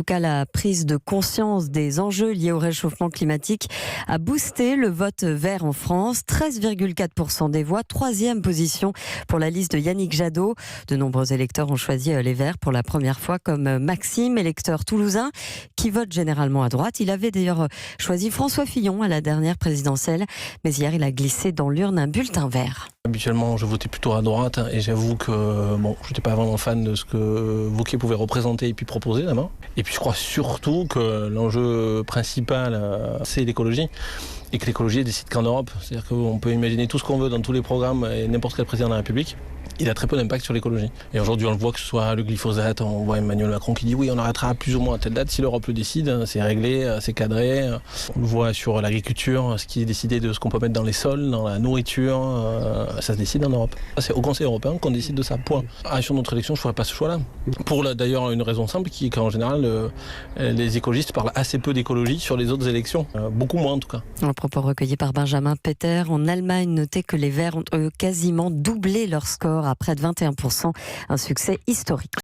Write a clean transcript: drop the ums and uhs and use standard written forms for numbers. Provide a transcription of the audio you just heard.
En tout cas, la prise de conscience des enjeux liés au réchauffement climatique a boosté le vote vert en France. 13,4% des voix, troisième position pour la liste de Yannick Jadot. De nombreux électeurs ont choisi les Verts pour la première fois, comme Maxime, électeur toulousain, qui vote généralement à droite. Il avait d'ailleurs choisi François Fillon à la dernière présidentielle, mais hier il a glissé dans l'urne un bulletin vert. Habituellement, je votais plutôt à droite et j'avoue que je n'étais pas vraiment fan de ce que Wauquiez pouvait représenter et puis proposer d'abord. Et puis je crois surtout que l'enjeu principal, c'est l'écologie. Et que l'écologie décide qu'en Europe. C'est-à-dire qu'on peut imaginer tout ce qu'on veut dans tous les programmes et n'importe quel président de la République. Il a très peu d'impact sur l'écologie. Et aujourd'hui, on le voit, que ce soit le glyphosate, on voit Emmanuel Macron qui dit oui, on arrêtera plus ou moins à telle date. Si l'Europe le décide, c'est réglé, c'est cadré. On le voit sur l'agriculture, ce qui est décidé de ce qu'on peut mettre dans les sols, dans la nourriture, ça se décide en Europe. C'est au Conseil européen qu'on décide de ça, point. Sur notre élection, je ne ferai pas ce choix-là. Pour d'ailleurs une raison simple, qui est qu'en général, les écologistes parlent assez peu d'écologie sur les autres élections. Beaucoup moins en tout cas. Un propos recueilli par Benjamin Peter. En Allemagne, notez que les Verts ont quasiment doublé leur score à près de 21%. Un succès historique.